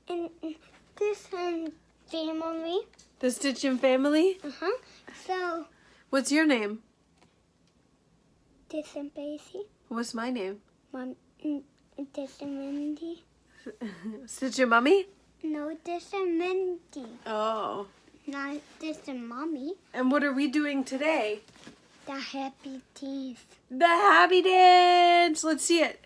in this family. The Stitchin family? So What's your name? this and Basie. What's my name? Mom, this and Mindy. Stitchin Mummy? No, this and Mindy. Oh. Not this and Mommy. And what are we doing today? The happy teeth. The happy dance! Let's see it.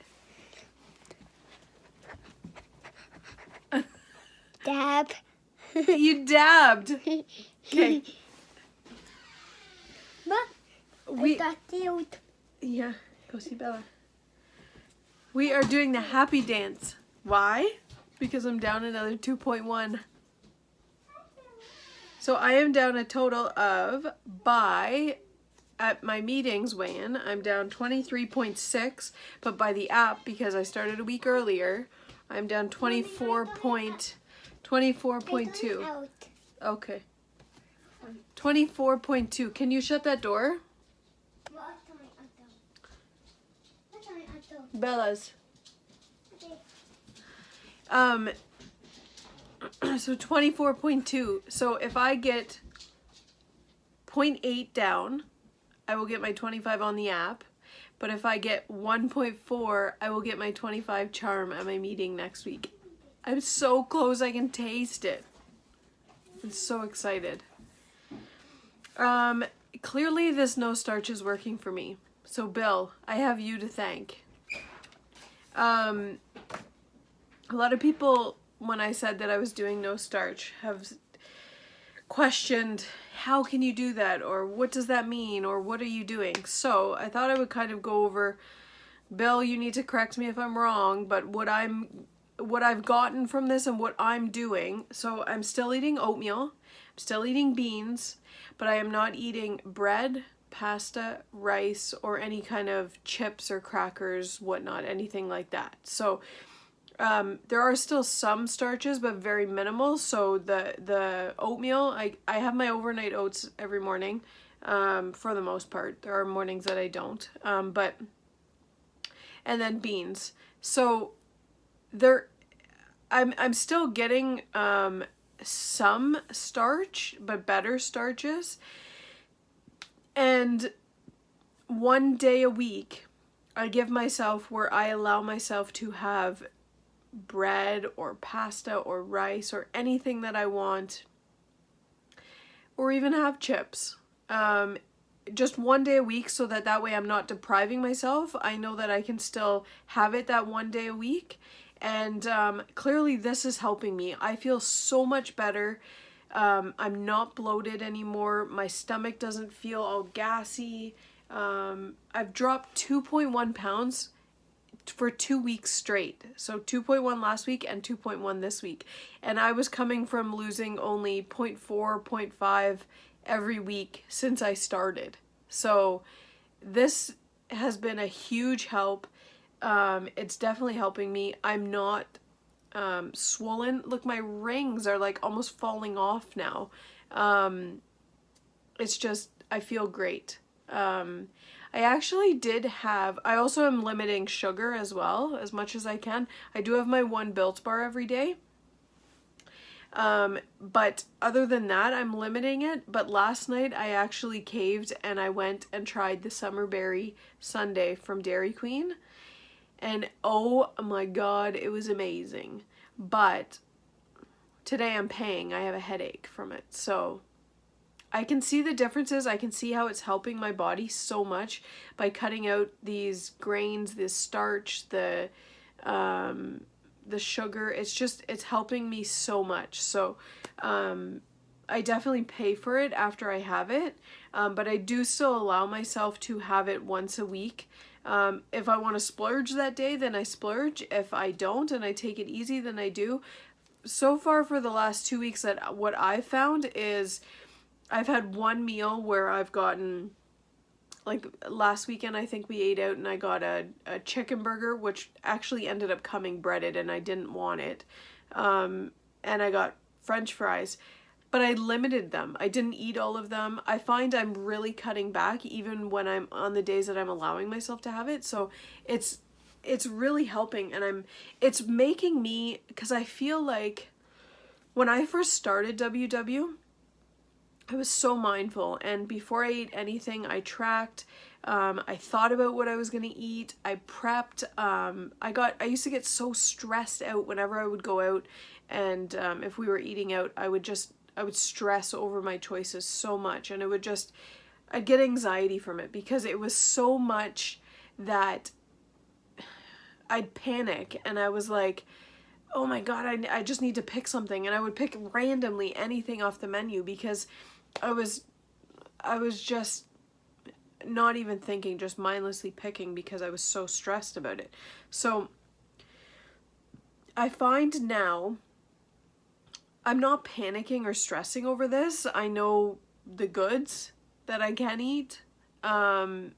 Dab. You dabbed. Okay. But We I got the old. Yeah, go see Bella. We are doing the happy dance. Why? Because I'm down another 2.1. So I am down a total of, at my meetings weigh-in, I'm down 23.6, but by the app, because I started a week earlier, I'm down 24.2. Out. Okay. 24.2. Can you shut that door? Bella's. So 24.2. So if I get 0.8 down, I will get my 25 on the app. But if I get 1.4, I will get my 25 charm at my meeting next week. I'm so close, I can taste it. I'm so excited. Clearly this no starch is working for me. So Bill, I have you to thank. A lot of people, when I said that I was doing no starch, have questioned, how can you do that? Or what does that mean? Or what are you doing? So I thought I would kind of go over, Bill, you need to correct me if I'm wrong, but what I've gotten from this and what I'm doing. So I'm still eating oatmeal, I'm still eating beans, but I am not eating bread, pasta, rice, or any kind of chips or crackers, whatnot, anything like that. So there are still some starches, but very minimal. So the oatmeal, I have my overnight oats every morning, for the most part. There are mornings that I don't, and then beans. So I'm still getting some starch, but better starches. And one day a week, I give myself where I allow myself to have bread or pasta or rice or anything that I want, or even have chips. Just one day a week, so that way I'm not depriving myself. I know that I can still have it that one day a week. And clearly this is helping me. I feel so much better. I'm not bloated anymore. My stomach doesn't feel all gassy. I've dropped 2.1 pounds for 2 weeks straight. So 2.1 last week and 2.1 this week. And I was coming from losing only 0.4, 0.5 every week since I started. So this has been a huge help. It's definitely helping me. I'm not swollen. Look, my rings are like almost falling off now. It's just, I feel great. I actually I also am limiting sugar as well, as much as I can. I do have my 1 Built Bar every day. But other than that, I'm limiting it. But last night I actually caved and I went and tried the Summer Berry Sundae from Dairy Queen. And oh my God, it was amazing. But today I'm paying. I have a headache from it. So I can see the differences. I can see how it's helping my body so much by cutting out these grains, this starch, the sugar. It's helping me so much. So I definitely pay for it after I have it. But I do still allow myself to have it once a week. If I want to splurge that day, then I splurge. If I don't and I take it easy, then I do. So far for the last 2 weeks, that what I've found is I've had one meal where I've gotten, like last weekend I think we ate out and I got a chicken burger, which actually ended up coming breaded and I didn't want it. And I got French fries. But I limited them. I didn't eat all of them. I find I'm really cutting back even when I'm on the days that I'm allowing myself to have it. So it's it's really helping, and it's making me, because I feel like when I first started WW, I was so mindful, and before I ate anything, I tracked. I thought about what I was gonna eat. I prepped. I used to get so stressed out whenever I would go out, and if we were eating out, I would stress over my choices so much, and I'd get anxiety from it because it was so much that I'd panic, and I was like, oh my God, I just need to pick something, and I would pick randomly anything off the menu because I was just not even thinking, just mindlessly picking because I was so stressed about it. So I find now I'm not panicking or stressing over this. I know the goods that I can eat, but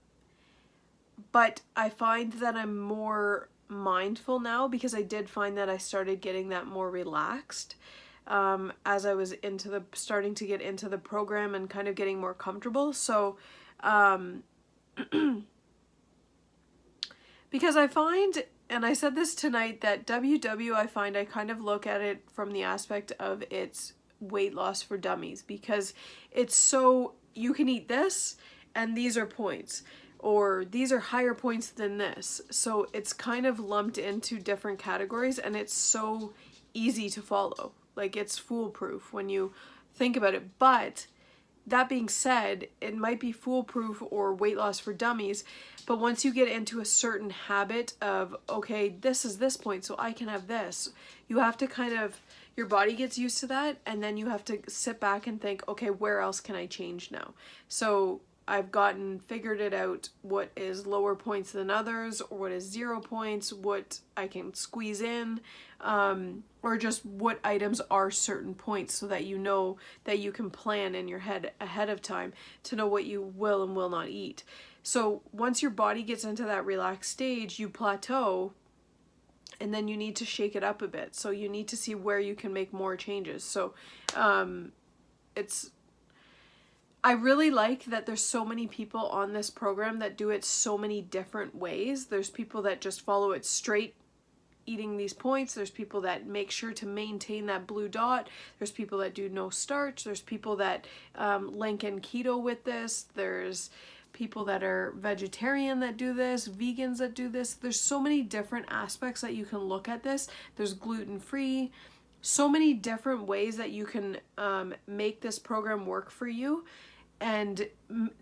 I find that I'm more mindful now because I did find that I started getting that more relaxed as I was starting to get into the program and kind of getting more comfortable. So because I find, and I said this tonight, that WW, I find I kind of look at it from the aspect of it's weight loss for dummies, because it's so, you can eat this and these are points, or these are higher points than this. So it's kind of lumped into different categories, and it's so easy to follow. Like, it's foolproof when you think about it. But that being said, it might be foolproof or weight loss for dummies, but once you get into a certain habit of, okay, this is this point, so I can have this, you have to kind of, your body gets used to that, and then you have to sit back and think, okay, where else can I change now? So I've figured it out, what is lower points than others, or what is 0 points, what I can squeeze in, or just what items are certain points, so that you know that you can plan in your head ahead of time to know what you will and will not eat. So once your body gets into that relaxed stage, you plateau, and then you need to shake it up a bit. So you need to see where you can make more changes. So I really like that there's so many people on this program that do it so many different ways. There's people that just follow it straight, eating these points. There's people that make sure to maintain that blue dot. There's people that do no starch. There's people that link in keto with this. There's people that are vegetarian that do this, vegans that do this. There's so many different aspects that you can look at this. There's gluten-free. So many different ways that you can make this program work for you and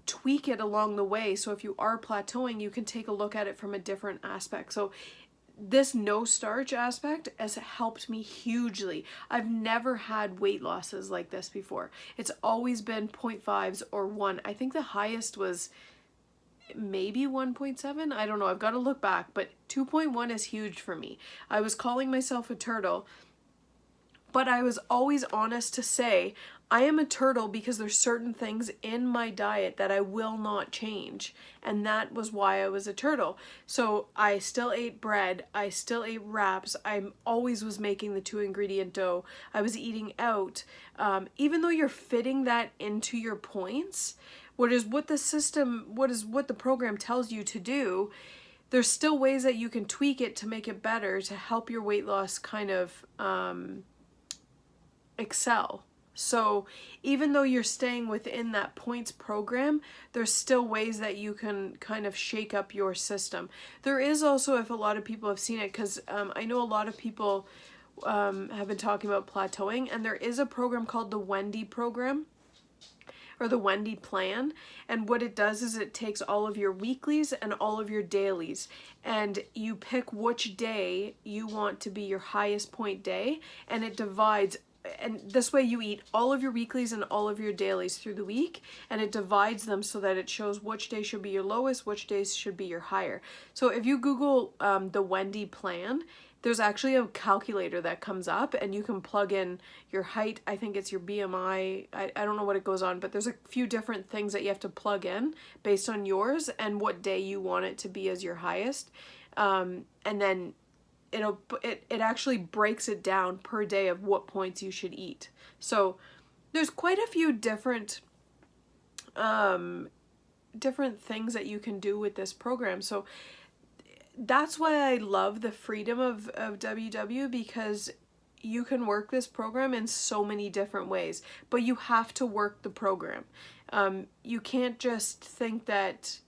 tweak it along the way. So if you are plateauing, you can take a look at it from a different aspect. So this no starch aspect has helped me hugely. I've never had weight losses like this before. It's always been 0.5s or 1. I think the highest was maybe 1.7. I don't know. I've got to look back, but 2.1 is huge for me. I was calling myself a turtle, but I was always honest to say I am a turtle because there's certain things in my diet that I will not change, and that was why I was a turtle. So I still ate bread, I still ate wraps, I always was making the 2-ingredient dough, I was eating out. Even though you're fitting that into your points, what the program tells you to do, there's still ways that you can tweak it to make it better, to help your weight loss kind of excel. So even though you're staying within that points program, there's still ways that you can kind of shake up your system. There is also, if a lot of people have seen it, because I know a lot of people have been talking about plateauing, and there is a program called the Wendy program, or the Wendy plan, and what it does is it takes all of your weeklies and all of your dailies, and you pick which day you want to be your highest point day, and it divides, and this way you eat all of your weeklies and all of your dailies through the week, and it divides them so that it shows which day should be your lowest, which days should be your higher. So if you Google the Wendy plan, there's actually a calculator that comes up, and you can plug in your height. I think it's your BMI. I don't know what it goes on, but there's a few different things that you have to plug in based on yours and what day you want it to be as your highest. And then it actually breaks it down per day of what points you should eat. So there's quite a few different things that you can do with this program. So that's why I love the freedom of WW, because you can work this program in so many different ways, but you have to work the program. You can't just think that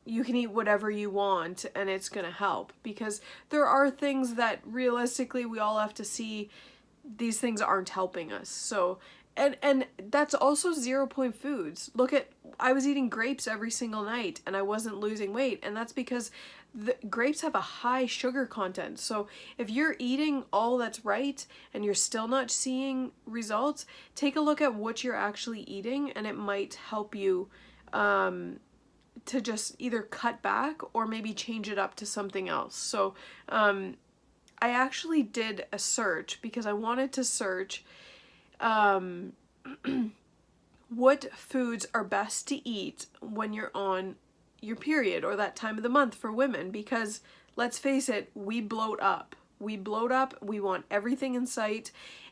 you can eat whatever you want and it's gonna help, because there are things that realistically we all have to see these things aren't helping us. So and that's also 0 point foods. Look at, I was eating grapes every single night and I wasn't losing weight, and that's because the grapes have a high sugar content. So if you're eating all that's right and you're still not seeing results, take a look at what you're actually eating, and it might help you to just either cut back or maybe change it up to something else. So I actually did a search because I wanted to search what foods are best to eat when you're on your period or that time of the month for women, because let's face it, we bloat up. We want everything in sight,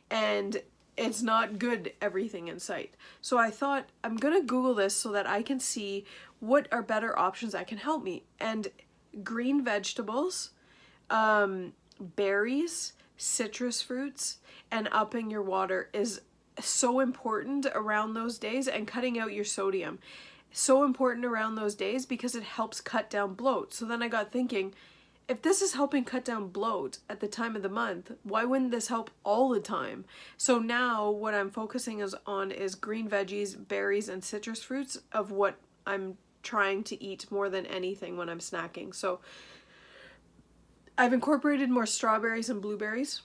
and it's not good, everything in sight. So I thought, I'm gonna Google this so that I can see what are better options that can help me. And green vegetables, berries, citrus fruits, and upping your water is so important around those days, and cutting out your sodium. So important around those days because it helps cut down bloat. So then I got thinking, if this is helping cut down bloat at the time of the month, why wouldn't this help all the time? So now what I'm focusing on is green veggies, berries, and citrus fruits of what I'm trying to eat more than anything when I'm snacking. So I've incorporated more strawberries and blueberries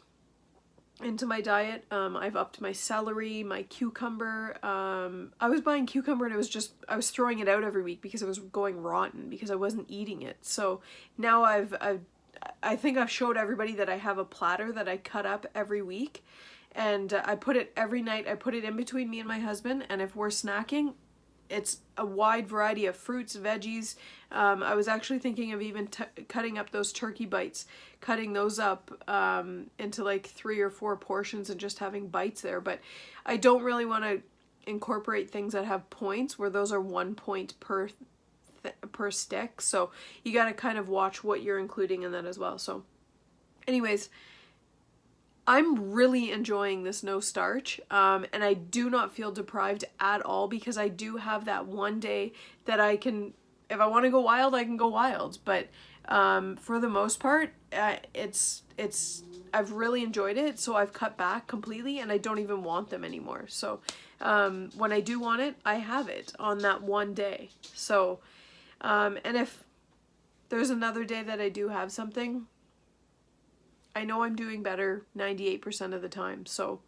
into my diet. I've upped my celery, my cucumber. I was buying cucumber and I was throwing it out every week because it was going rotten because I wasn't eating it. So now I think I've showed everybody that I have a platter that I cut up every week, and I put it every night. I put it in between me and my husband, and if we're snacking, it's a wide variety of fruits, veggies. I was actually thinking of even cutting up those turkey bites, cutting those up into like 3 or 4 portions and just having bites there. But I don't really want to incorporate things that have points, where those are 1 point per stick. So you got to kind of watch what you're including in that as well. So anyways, I'm really enjoying this no starch, and I do not feel deprived at all, because I do have that one day that I can, if I want to go wild, I can go wild. But for the most part, I've really enjoyed it, so I've cut back completely, and I don't even want them anymore. So when I do want it, I have it on that one day. So and if there's another day that I do have something, I know I'm doing better 98% of the time, so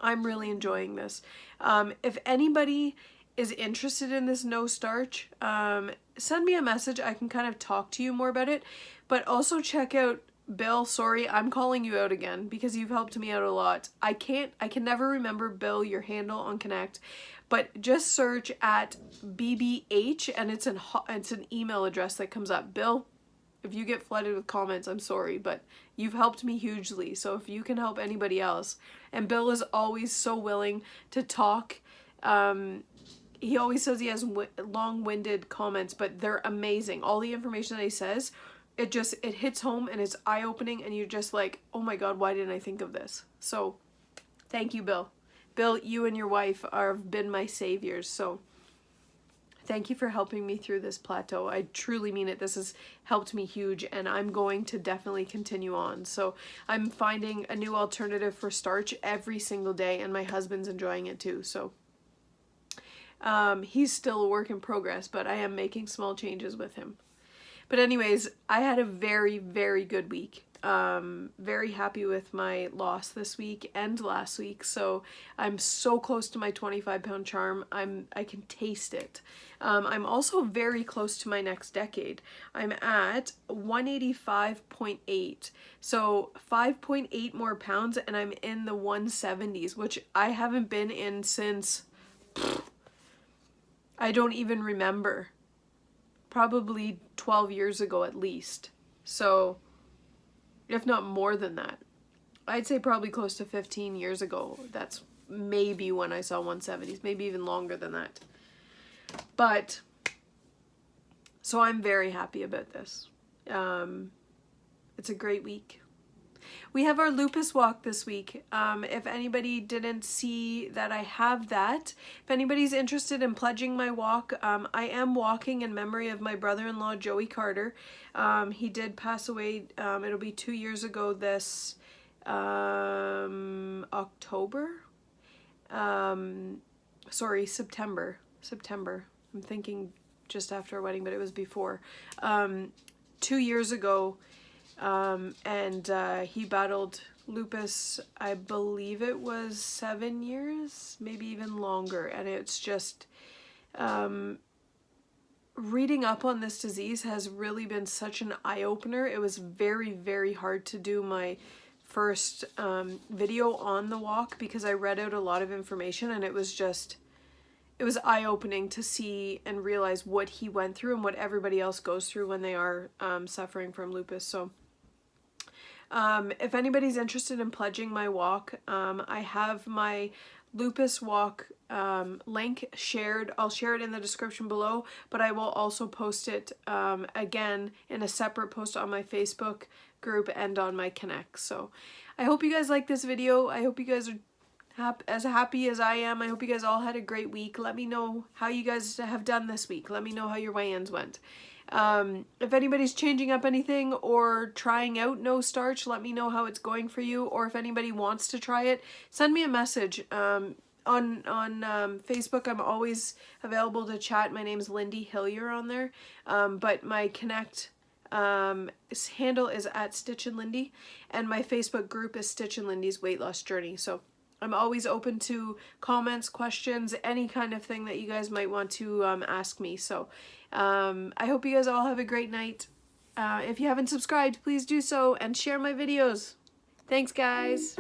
I'm really enjoying this. If anybody is interested in this no starch, send me a message. I can kind of talk to you more about it, but also check out Bill. Sorry, I'm calling you out again because you've helped me out a lot. I can never remember, Bill, your handle on Connect, but just search at BBH and it's an email address that comes up. Bill, if you get flooded with comments, I'm sorry, but you've helped me hugely. So if you can help anybody else, and Bill is always so willing to talk. He always says he has long-winded comments, but they're amazing. All the information that he says, it hits home and it's eye-opening, and you're just like, oh my God, why didn't I think of this? So thank you, Bill. Bill, you and your wife have been my saviors. So thank you for helping me through this plateau. I truly mean it. This has helped me huge, and I'm going to definitely continue on. So I'm finding a new alternative for starch every single day, and my husband's enjoying it too. So he's still a work in progress, but I am making small changes with him. But anyways, I had a very, very good week. Very happy with my loss this week and last week. So I'm so close to my 25-pound charm. I can taste it. I'm also very close to my next decade. I'm at 185.8. So 5.8 more pounds, and I'm in the 170s, which I haven't been in since, I don't even remember. Probably 12 years ago at least. So if not more than that, I'd say probably close to 15 years ago. That's maybe when I saw 170s, maybe even longer than that. But so I'm very happy about this. it's a great week. We have our lupus walk this week. If anybody didn't see that I have that, if anybody's interested in pledging my walk, I am walking in memory of my brother-in-law, Joey Carter. He did pass away, it'll be 2 years ago this October. Sorry, September. I'm thinking just after our wedding, but it was before. 2 years ago, and he battled lupus, I believe it was 7 years, maybe even longer, and it's just reading up on this disease has really been such an eye-opener. It was very, very hard to do my first video on the walk because I read out a lot of information, and it was eye-opening to see and realize what he went through and what everybody else goes through when they are suffering from lupus. So if anybody's interested in pledging my walk, I have my lupus walk link shared. I'll share it in the description below, but I will also post it again in a separate post on my Facebook group and on my Connect. So I hope you guys like this video. I hope you guys are as happy as I am. I hope you guys all had a great week. Let me know how you guys have done this week. Let me know how your weigh-ins went. If anybody's changing up anything or trying out no starch, let me know how it's going for you. Or if anybody wants to try it, send me a message. On Facebook, I'm always available to chat. My name's Lindy Hillier on there. But my Connect handle is at Stitch and Lindy, and my Facebook group is Stitch and Lindy's Weight Loss Journey. So I'm always open to comments, questions, any kind of thing that you guys might want to ask me. So I hope you guys all have a great night. If you haven't subscribed, please do so and share my videos. Thanks, guys.